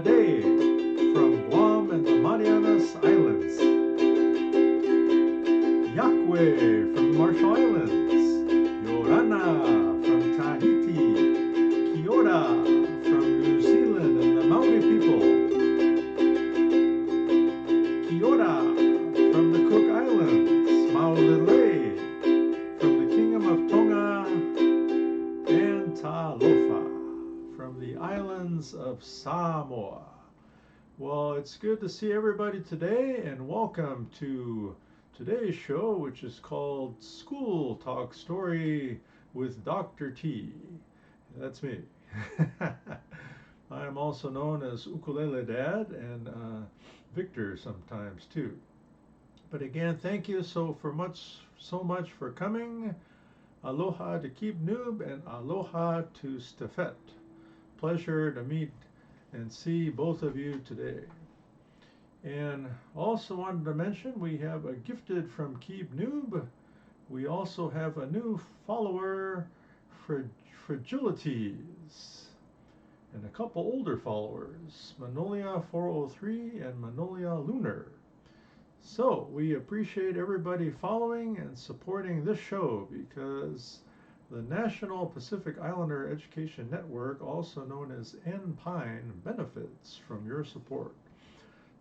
Day from Guam and the Marianas Islands. Yahweh from the Marshall Islands. Yorana from Tahiti. Kia ora from New Zealand and the Maori people. Kia ora from the Cook Islands. Maulele from the Kingdom of Tonga. And Talofa from the islands of Samoa. Well, it's good to see everybody today, and welcome to today's show, which is called School Talk Story with Dr. T. That's me. I am also known as Ukulele Dad and Victor sometimes too. But again, thank you so much for coming. Aloha to Keep Noob and aloha to Stefet. Pleasure to meet and see both of you today. And also wanted to mention we have a gifted from Keep Noob. We also have a new follower, Fragilities, and a couple older followers, Manolia 403 and Manolia Lunar. So we appreciate everybody following and supporting this show because the National Pacific Islander Education Network, also known as NPINE, benefits from your support.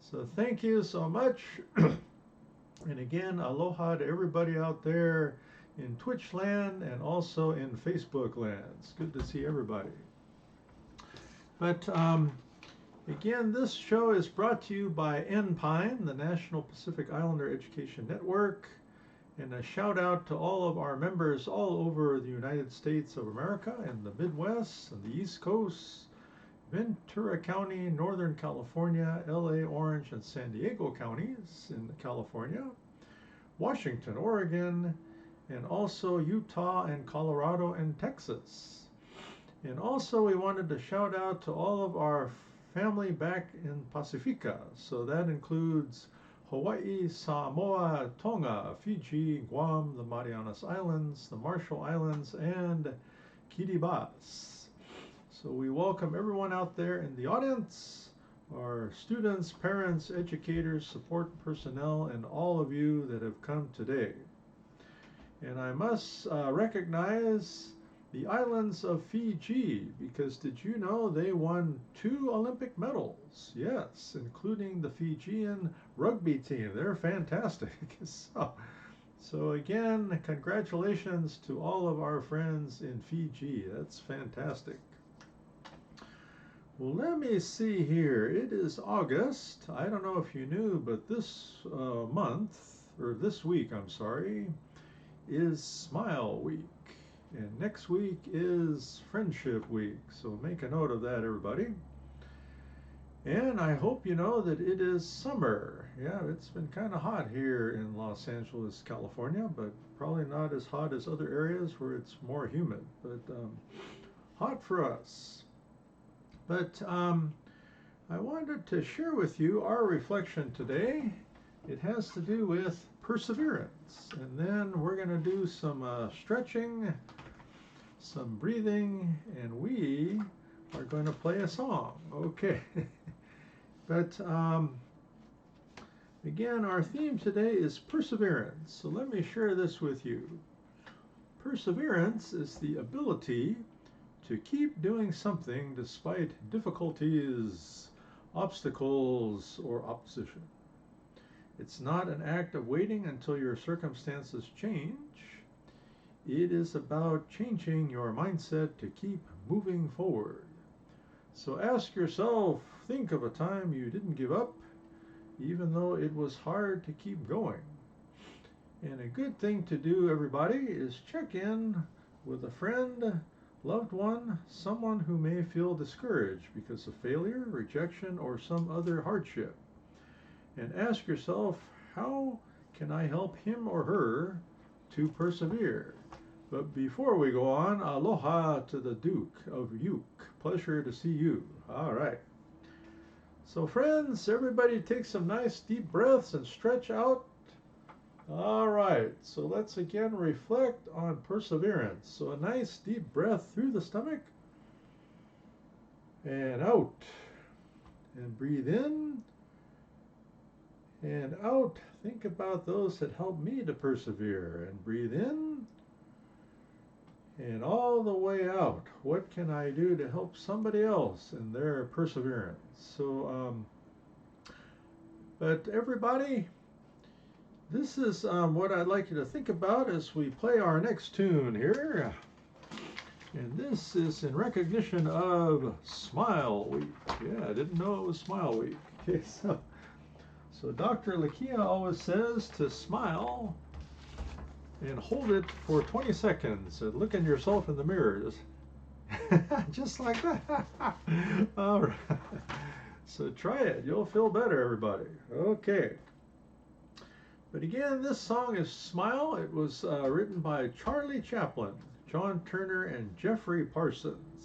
So thank you so much. And again, aloha to everybody out there in Twitch land and also in Facebook land. It's good to see everybody. But again, this show is brought to you by NPINE, the National Pacific Islander Education Network. And a shout out to all of our members all over the United States of America and the Midwest and the East Coast, Ventura County, Northern California, LA, Orange, and San Diego counties in California, Washington, Oregon, and also Utah and Colorado and Texas. And also we wanted to shout out to all of our family back in Pacifica. So that includes Hawaii, Samoa, Tonga, Fiji, Guam, the Marianas Islands, the Marshall Islands, and Kiribati. So we welcome everyone out there in the audience, our students, parents, educators, support personnel, and all of you that have come today. And I must recognize the islands of Fiji, because did you know they won 2 Olympic medals? Yes, including the Fijian rugby team. They're fantastic. So again, congratulations to all of our friends in Fiji. That's fantastic. Well, let me see here. It is August. I don't know if you knew, but this this week, I'm sorry, is Smile Week. And next week is Friendship Week, so make a note of that, everybody. And I hope you know that it is summer. Yeah, it's been kind of hot here in Los Angeles, California, but probably not as hot as other areas where it's more humid, but hot for us. But I wanted to share with you our reflection today. It has to do with perseverance, and then we're going to do some stretching, some breathing, and we are going to play a song. Okay. But again, our theme today is perseverance. So let me share this with you. Perseverance is the ability to keep doing something despite difficulties, obstacles, or opposition. It's not an act of waiting until your circumstances change. It is about changing your mindset to keep moving forward. So ask yourself, think of a time you didn't give up, even though it was hard to keep going. And a good thing to do, everybody, is check in with a friend, loved one, someone who may feel discouraged because of failure, rejection, or some other hardship. And ask yourself, how can I help him or her to persevere? But before we go on, aloha to the Duke of Uke. Pleasure to see you. All right. So friends, everybody take some nice deep breaths and stretch out. All right, so let's again reflect on perseverance. So a nice deep breath through the stomach and out. and breathe in and out. Think about those that help me to persevere, and breathe in and all the way out. What can I do to help somebody else in their perseverance? So, but everybody, this is what I'd like you to think about as we play our next tune here. And this is in recognition of Smile Week. Yeah, I didn't know it was Smile Week. Okay, so Dr. Lakia always says to smile and hold it for 20 seconds and look at yourself in the mirror. Just like that. All right. So try it. You'll feel better, everybody. Okay. But again, this song is Smile. It was written by Charlie Chaplin, John Turner, and Jeffrey Parsons.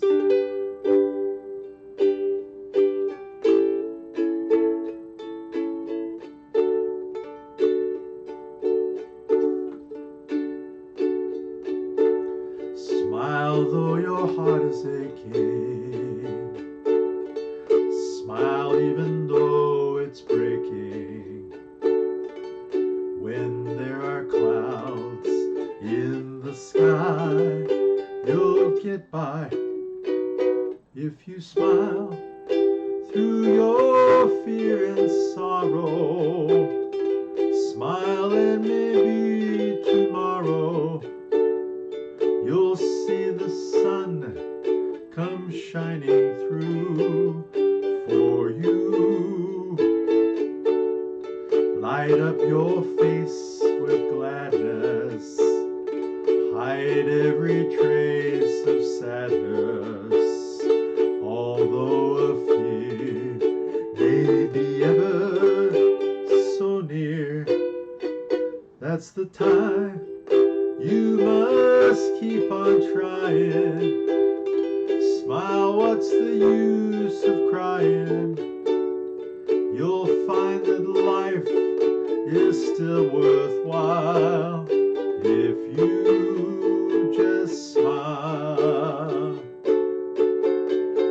Smile though your heart is aching. Smile even though it's breaking. When there are clouds in the sky, you'll get by if you smile through your fear and sorrow. Smile and maybe tomorrow you'll see the sun come shining through for you. Light up your face with gladness, hide every trace of sadness, although a fear may be ever so near. That's the time you must keep on trying. Smile, what's the use of crying? You'll find that life is still worthwhile if you just smile.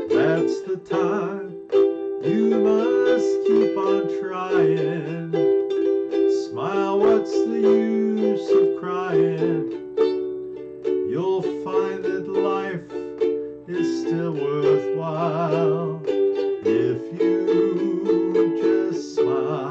That's the time you must keep on trying. Smile, what's the use of crying? You'll find that life is still worthwhile if you just smile.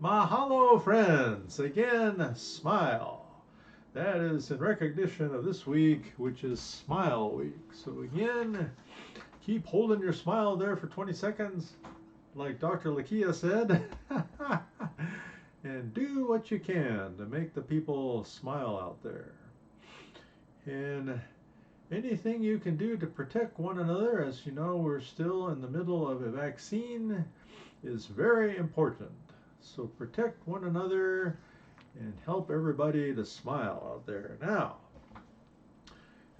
Mahalo, friends. Again, smile. That is in recognition of this week, which is Smile Week. So again, keep holding your smile there for 20 seconds, like Dr. Lakia said, and do what you can to make the people smile out there. And anything you can do to protect one another, as you know, we're still in the middle of a vaccine, is very important. So protect one another and help everybody to smile out there. Now,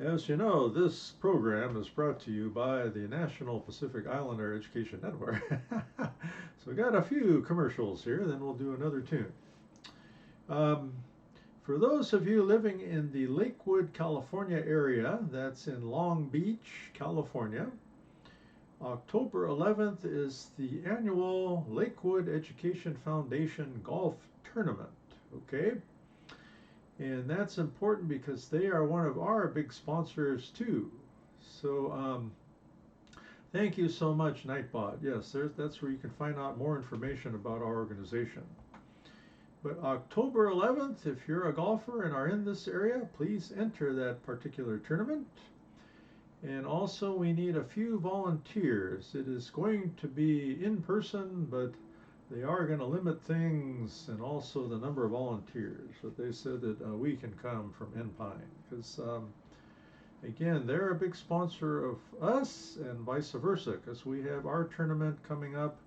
as you know, this program is brought to you by the National Pacific Islander Education Network. So we got a few commercials here, then we'll do another tune. For those of you living in the Lakewood, California area, that's in Long Beach, California, October 11th is the annual Lakewood Education Foundation Golf Tournament. Okay, and that's important because they are one of our big sponsors too. So thank you so much, Nightbot. Yes, that's where you can find out more information about our organization. But October 11th, if you're a golfer and are in this area, please enter that particular tournament. And also we need a few volunteers. It is going to be in person, but they are going to limit things and also the number of volunteers. But they said that we can come from Enpine because, again, they're a big sponsor of us and vice versa, because we have our tournament coming up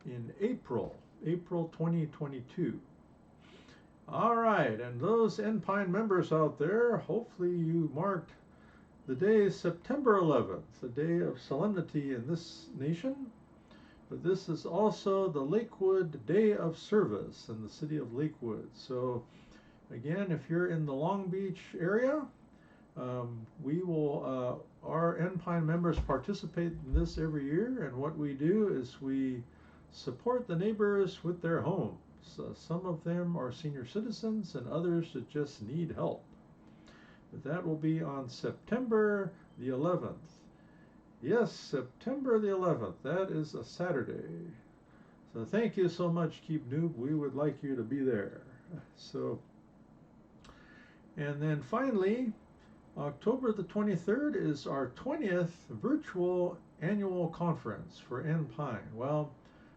in April 2022. All right, and those Enpine members out there, hopefully you marked the day September 11th, the day of solemnity in this nation. But this is also the Lakewood Day of Service in the city of Lakewood. So again, if you're in the Long Beach area, our Enpine members participate in this every year, and what we do is we support the neighbors with their homes. Some of them are senior citizens and others that just need help. But that will be on September the 11th. Yes, September the 11th. That is a Saturday. So thank you so much, Keep Noob. We would like you to be there. So, and then finally, October the 23rd is our 20th virtual annual conference for Enpine. Well,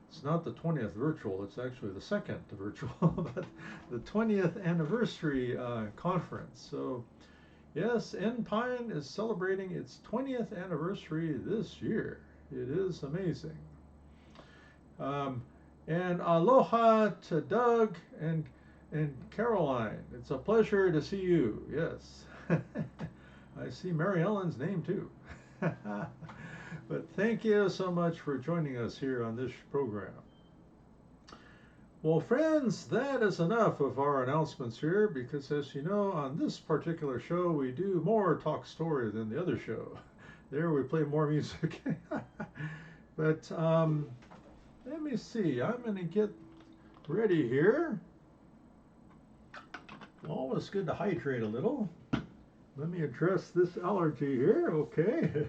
it's not the 20th virtual, it's actually the second virtual, but the 20th anniversary conference. So yes, Enpine is celebrating its 20th anniversary this year. It is amazing. And aloha to Doug and Caroline. It's a pleasure to see you. Yes. I see Mary Ellen's name too. But thank you so much for joining us here on this program. Well, friends, that is enough of our announcements here, because as you know, on this particular show, we do more talk story than the other show. There we play more music. But let me see. I'm going to get ready here. Always good to hydrate a little. Let me address this allergy here. Okay.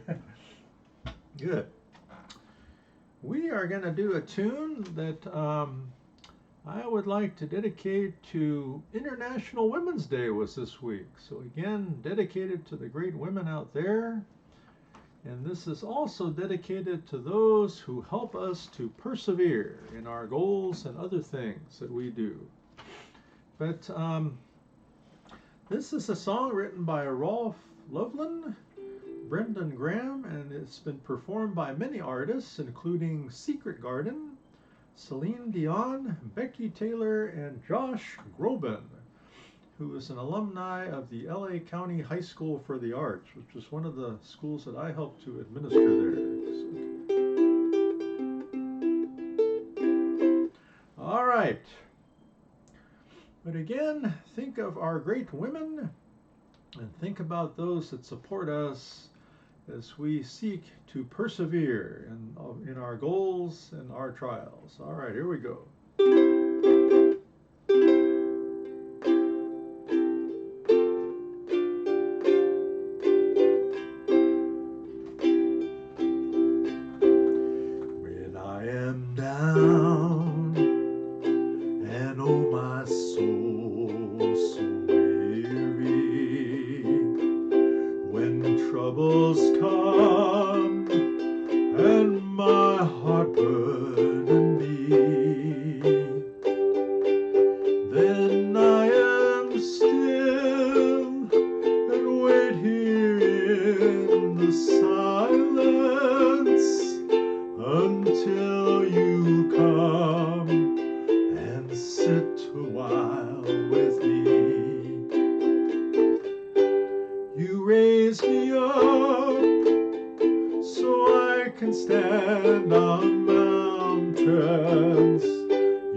Good. We are going to do a tune that I would like to dedicate to International Women's Day was this week. So again, dedicated to the great women out there. And this is also dedicated to those who help us to persevere in our goals and other things that we do. But this is a song written by Rolf Loveland, Brendan Graham, and it's been performed by many artists, including Secret Garden, Celine Dion, Becky Taylor, and Josh Groban, who is an alumni of the LA County High School for the Arts, which is one of the schools that I helped to administer there. So. All right. But again, think of our great women and think about those that support us as we seek to persevere in our goals and our trials. All right, here we go. When I am down and oh my soul so weary, when troubles come and my heart burden me, then I am still and wait here in the silence until you come and sit a while with me. You raise me up so I can stand on mountains.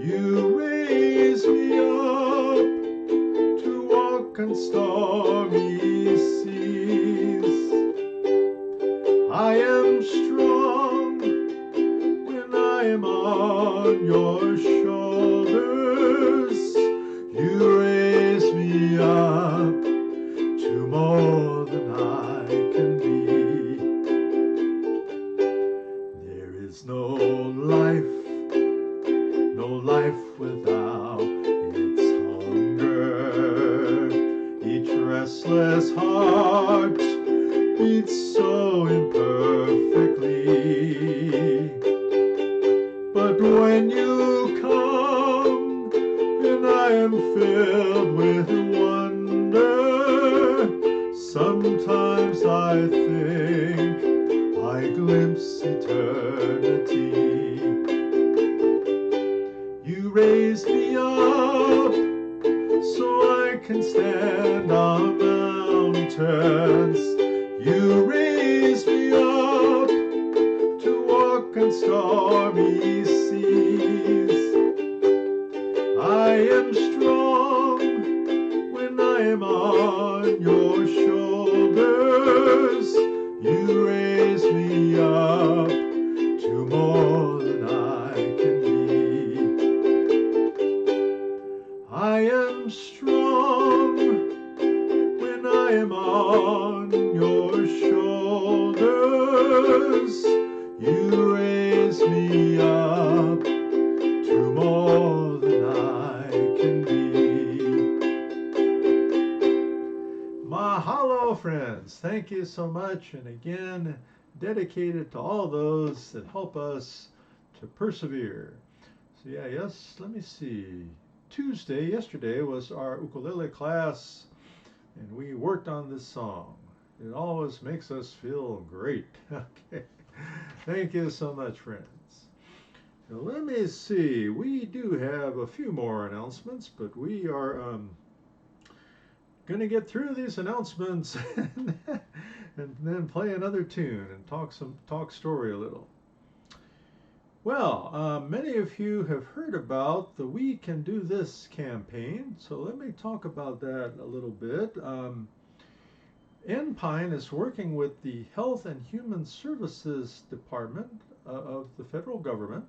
You raise me up to walk on stormy seas. I am strong when I am on your shoulders. You raise me up to more than I can be. There is no life without its hunger. Each restless heart beats so imperfectly. But when you come and I am filled with wonder, sometimes I think I glimpse eternity. You raise me up so I can stand on mountains. You raise me up to walk on stormy strong when I am on your shoulders. You raise me up to more than I can be. Mahalo, friends. Thank you so much. And again, dedicated to all those that help us to persevere. So yeah, yes, let me see. Yesterday was our ukulele class, and we worked on this song. It always makes us feel great. Okay. Thank you so much, friends. Now, let me see. We do have a few more announcements, but we are going to get through these announcements and then play another tune and talk story a little. Well, many of you have heard about the We Can Do This campaign, so let me talk about that a little bit. Enpine is working with the Health and Human Services Department of the federal government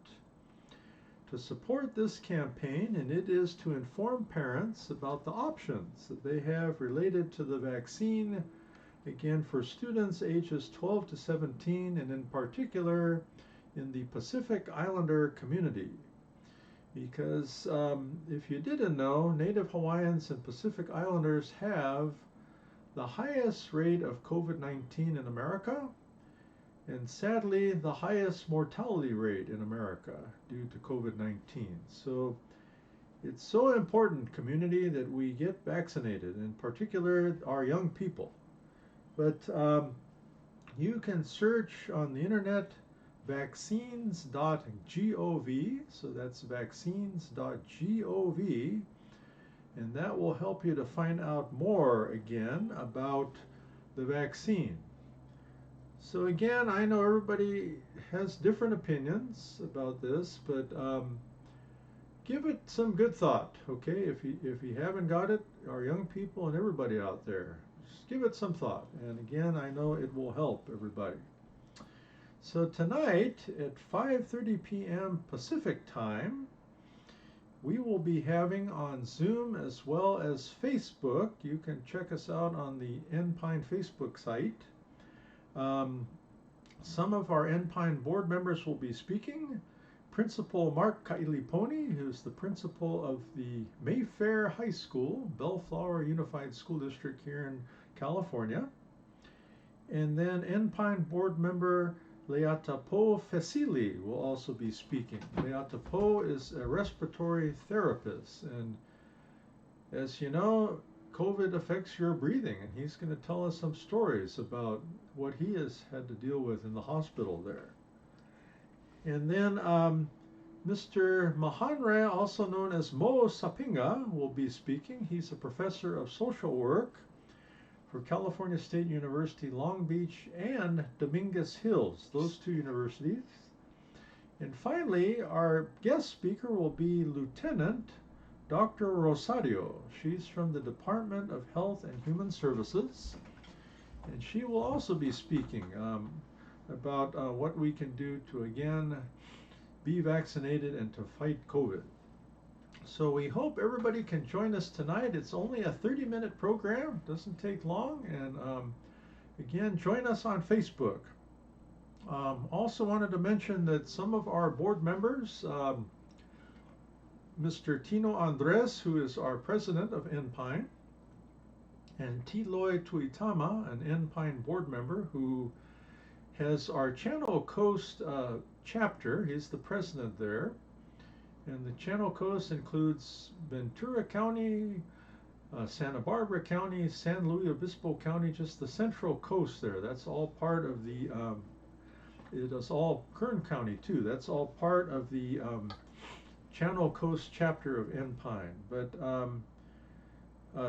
to support this campaign, and it is to inform parents about the options that they have related to the vaccine, again for students ages 12 to 17, and in particular in the Pacific Islander community. Because if you didn't know, Native Hawaiians and Pacific Islanders have the highest rate of COVID-19 in America, and sadly the highest mortality rate in America due to COVID-19. So it's so important, community, that we get vaccinated, in particular our young people. But you can search on the internet vaccines.gov, so that's vaccines.gov, and that will help you to find out more again about the vaccine. So again, I know everybody has different opinions about this, but give it some good thought, okay? If you haven't got it, our young people and everybody out there, just give it some thought. And again, I know it will help everybody. So tonight at 5:30 p.m. Pacific time, we will be having on Zoom as well as Facebook. You can check us out on the Enpine Facebook site. Some of our Enpine board members will be speaking. Principal Mark Kailiponi, who's the principal of the Mayfair High School, Bellflower Unified School District here in California. And then Enpine board member Leatapo Fesili will also be speaking. Leatapo is a respiratory therapist, and as you know, COVID affects your breathing, and he's going to tell us some stories about what he has had to deal with in the hospital there. And then Mr. Mahanre, also known as Mo Sapinga, will be speaking. He's a professor of social work for California State University, Long Beach, and Dominguez Hills, those two universities. And finally, our guest speaker will be Lieutenant Dr. Rosario. She's from the Department of Health and Human Services, and she will also be speaking about what we can do to, again, be vaccinated and to fight COVID. So we hope everybody can join us tonight. It's only a 30-minute program, doesn't take long, and again, join us on Facebook. Also wanted to mention that some of our board members, Mr. Tino Andres, who is our president of Enpine, and Tiloy Tuitama, an Enpine board member who has our Channel Coast chapter. He's the president there. And the Channel Coast includes Ventura County, Santa Barbara County, San Luis Obispo County, just the central coast there. That's all part of the, it is all Kern County too. That's all part of the Channel Coast chapter of Enpine. But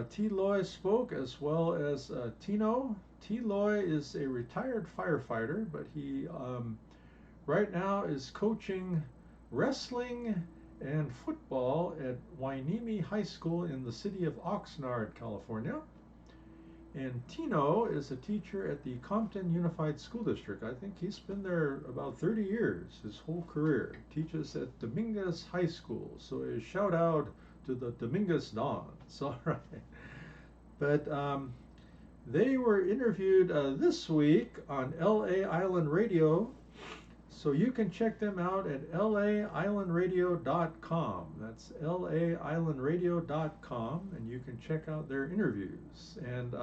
T. Loy spoke, as well as Tino. T. Loy is a retired firefighter, but he right now is coaching wrestling and football at Wainimi High School in the city of Oxnard, California. And Tino is a teacher at the Compton Unified School District. I think he's been there about 30 years, his whole career. Teaches at Dominguez High School. So a shout out to the Dominguez Dons. All right. But they were interviewed this week on LA Island Radio. So you can check them out at laislandradio.com. That's laislandradio.com, and you can check out their interviews. And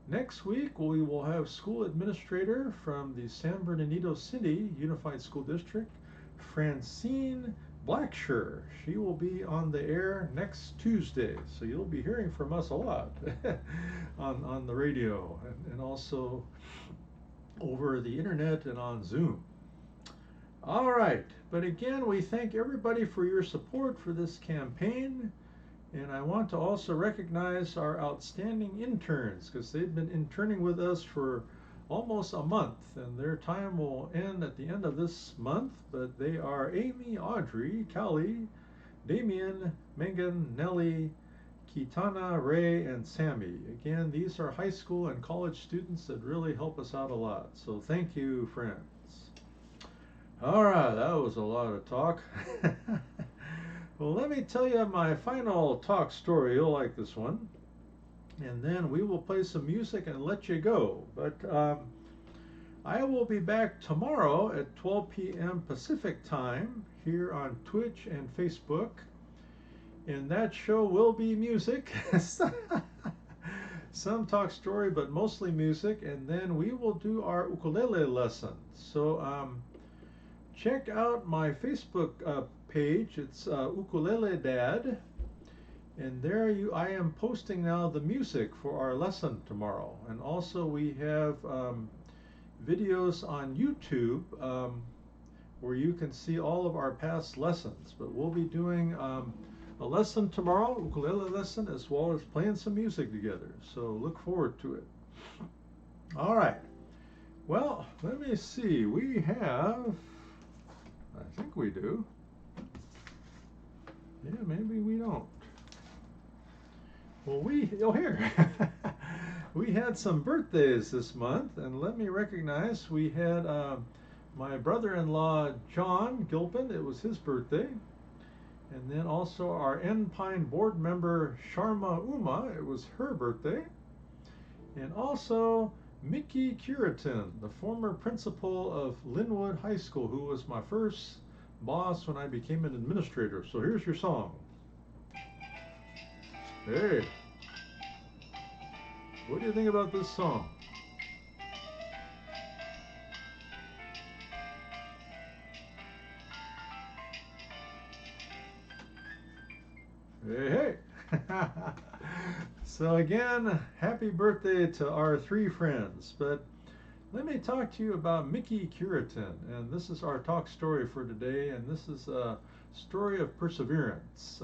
next week we will have school administrator from the San Bernardino City Unified School District, Francine Blacksher. She will be on the air next Tuesday, so you'll be hearing from us a lot on the radio and also over the internet and on Zoom. All right, but again, we thank everybody for your support for this campaign, and I want to also recognize our outstanding interns, because they've been interning with us for almost a month, and their time will end at the end of this month. But they are Amy, Audrey, Callie, Damien, Megan, Nellie, Kitana, Ray, and Sammy. Again, these are high school and college students that really help us out a lot. So thank you, friends. All right, that was a lot of talk. Well, let me tell you my final talk story. You'll like this one. And then we will play some music and let you go. But I will be back tomorrow at 12 p.m. Pacific time here on Twitch and Facebook. And that show will be music. Some talk story, but mostly music. And then we will do our ukulele lesson. So check out my Facebook page. It's Ukulele Dad. And there I am posting now the music for our lesson tomorrow. And also we have videos on YouTube where you can see all of our past lessons. But we'll be doing a lesson tomorrow, ukulele lesson, as well as playing some music together. So look forward to it. All right. Well, let me see. We have, I think we do. Yeah, maybe we don't. Well, here, we had some birthdays this month, and let me recognize, we had my brother-in-law, John Gilpin, it was his birthday, and then also our N-Pine board member, Sharma Uma, it was her birthday, and also Mickey Curitin, the former principal of Linwood High School, who was my first boss when I became an administrator. So here's your song. Hey, what do you think about this song? Hey, hey. So again, happy birthday to our three friends. But let me talk to you about Mickey Curitin. And this is our talk story for today. And this is a story of perseverance.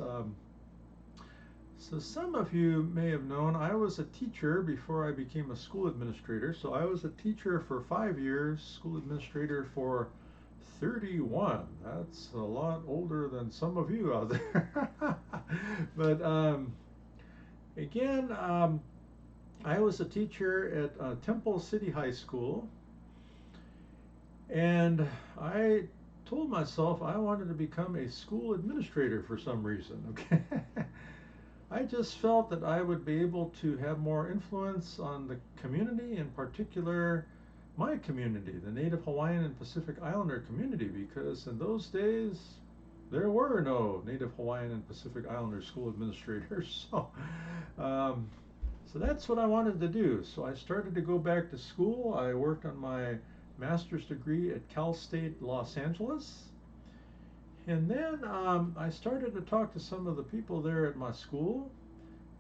So some of you may have known I was a teacher before I became a school administrator. So I was a teacher for 5 years, school administrator for 31. That's a lot older than some of you out there. But again, I was a teacher at Temple City High School, and I told myself I wanted to become a school administrator for some reason. Okay. I just felt that I would be able to have more influence on the community, in particular my community, the Native Hawaiian and Pacific Islander community, because in those days there were no Native Hawaiian and Pacific Islander school administrators. So that's what I wanted to do. So I started to go back to school. I worked on my master's degree at Cal State Los Angeles. And then I started to talk to some of the people there at my school,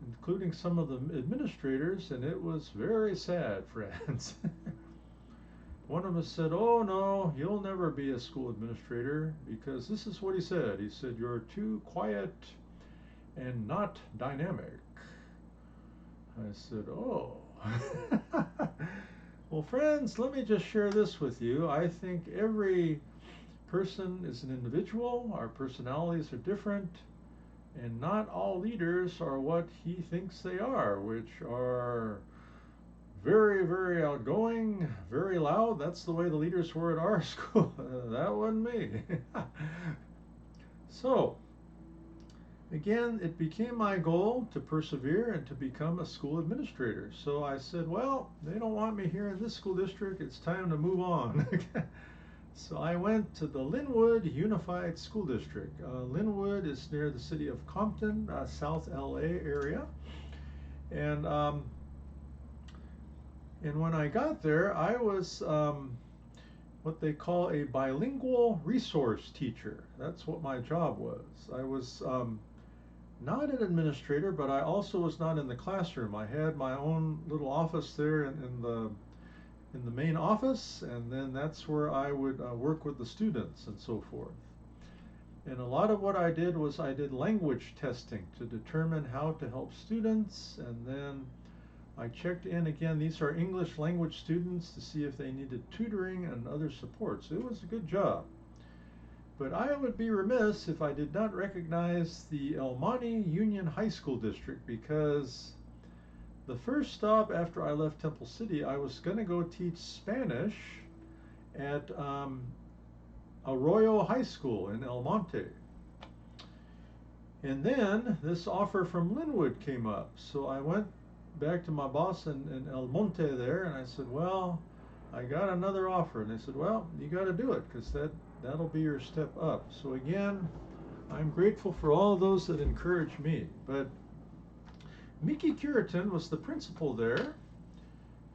including some of the administrators, and it was very sad, friends. One of them said, "Oh no, you'll never be a school administrator," because this is what he said. He said, "You're too quiet and not dynamic." I said, "Oh." Well, friends, let me just share this with you. I think every person is an individual. Our personalities are different, and not all leaders are what he thinks they are, which are very, very outgoing, very loud. That's the way the leaders were at our school. That wasn't me. So again, it became my goal to persevere and to become a school administrator. So I said, well, they don't want me here in this school district. It's time to move on. So I went to the Linwood Unified School District. Linwood is near the city of Compton, South LA area. And when I got there, I was what they call a bilingual resource teacher. That's what my job was. I was not an administrator, but I also was not in the classroom. I had my own little office there in the main office, and then that's where I would work with the students and so forth. And a lot of what I did was I did language testing to determine how to help students, and then I checked in again. These are English language students to see if they needed tutoring and other support. So it was a good job. But I would be remiss if I did not recognize the El Monte Union High School District, because the first stop after I left Temple City, I was going to go teach Spanish at Arroyo High School in El Monte. And then this offer from Linwood came up. So I went back to my boss in El Monte there, and I said, well, I got another offer. And they said, well, you got to do it, because that'll be your step up. So again, I'm grateful for all those that encouraged me. But Mickey Curitan was the principal there,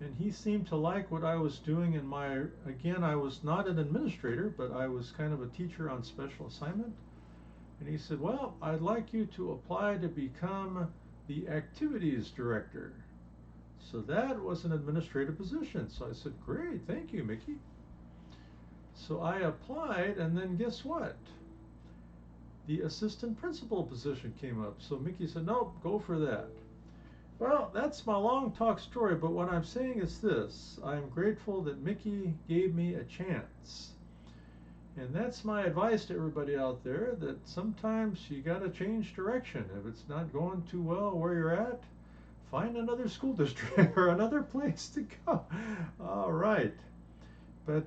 and he seemed to like what I was doing in my, again, I was not an administrator, but I was kind of a teacher on special assignment. And he said, well, I'd like you to apply to become the activities director. So that was an administrative position. So I said, great, thank you, Mickey. So I applied, and then guess what? The assistant principal position came up. So Mickey said, nope, go for that. Well, that's my long talk story, but what I'm saying is this. I'm grateful that Mickey gave me a chance. And that's my advice to everybody out there, that sometimes you got to change direction. If it's not going too well where you're at, find another school district or another place to go. All right. But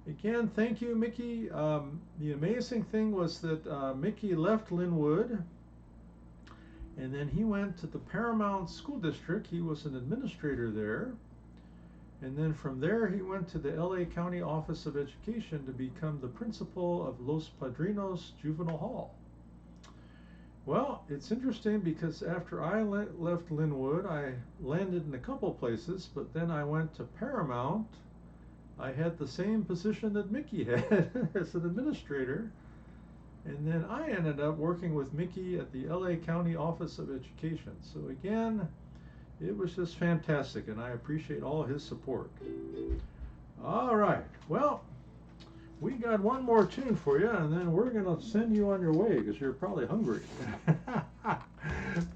again, thank you, Mickey. The amazing thing was that Mickey left Linwood, and then he went to the Paramount School District. He was an administrator there. And then from there, he went to the LA County Office of Education to become the principal of Los Padrinos Juvenile Hall. Well, it's interesting because after I left Linwood, I landed in a couple places, but then I went to Paramount. I had the same position that Mickey had as an administrator. And then I ended up working with Mickey at the LA County Office of Education. So again, it was just fantastic, and I appreciate all his support. All right, well, we got one more tune for you, and then we're going to send you on your way because you're probably hungry.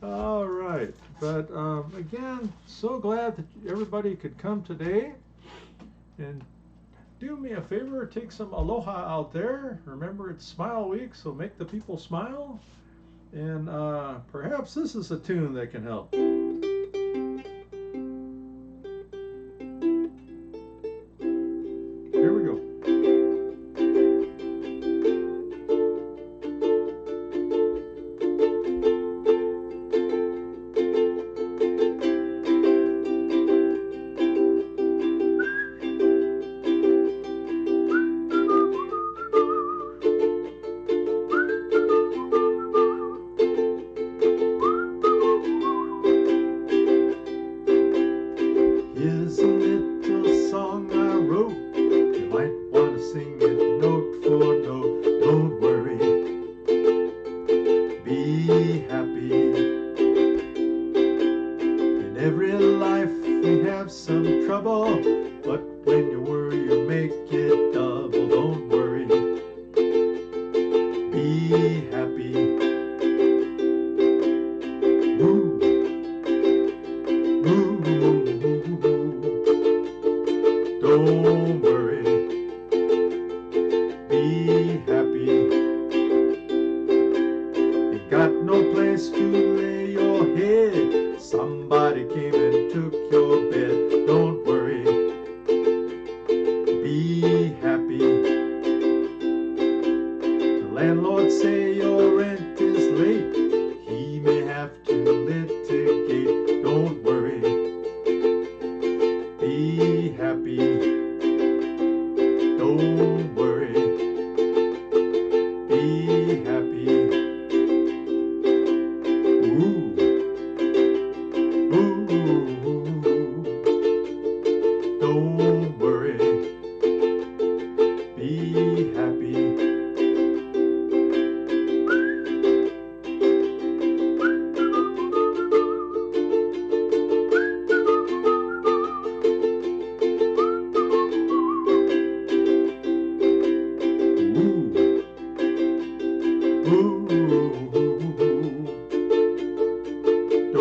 All right, but again, so glad that everybody could come today. And do me a favor, take some aloha out there. Remember, it's Smile Week, so make the people smile. And perhaps this is a tune that can help. Here we go. Here's a little song I wrote. You might want to sing it note for note. Don't worry, be happy. In every life we have some trouble, but when you worry you make it double. Don't worry, be happy. Ooh. Ooh. Don't worry, be happy. You got no place to lay your head. Somebody came and took your bed. Don't worry, be happy. The landlord say your rent is late.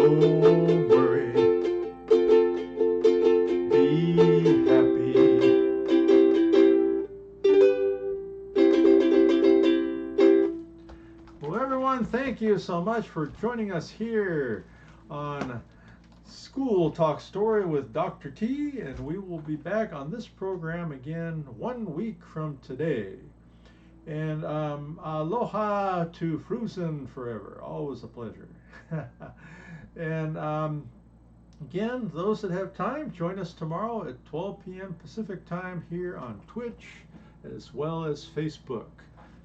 Don't worry, be happy. Well, everyone, thank you so much for joining us here on School Talk Story with Dr. T, and we will be back on this program again 1 week from today. And aloha to Frusen forever. Always a pleasure. And again, those that have time, join us tomorrow at 12 p.m. Pacific time here on Twitch as well as Facebook.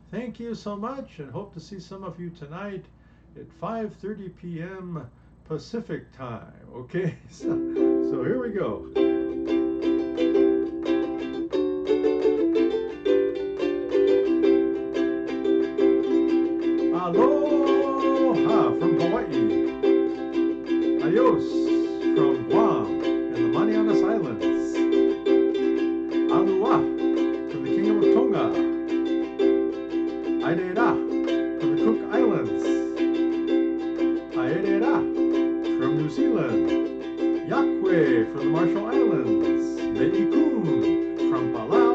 Thank you so much, and hope to see some of you tonight at 5:30 p.m. Pacific time. Okay, so here we go. Aloha from Hawaii. Adios from Guam and the Marianas Islands. Alua from the Kingdom of Tonga. Airera from the Cook Islands. Airera from New Zealand. Yakwe from the Marshall Islands. Me'ikun from Palau.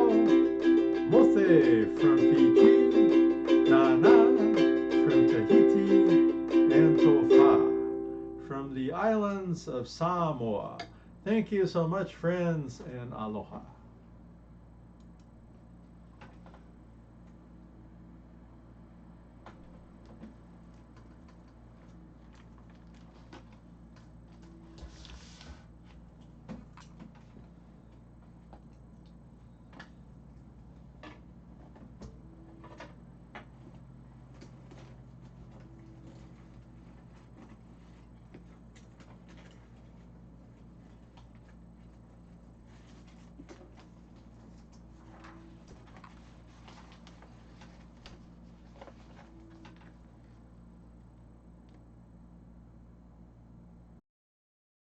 Mothe from Fiji. Nana from Tahiti, and Tofa from the islands of Samoa. Thank you so much, friends, and aloha.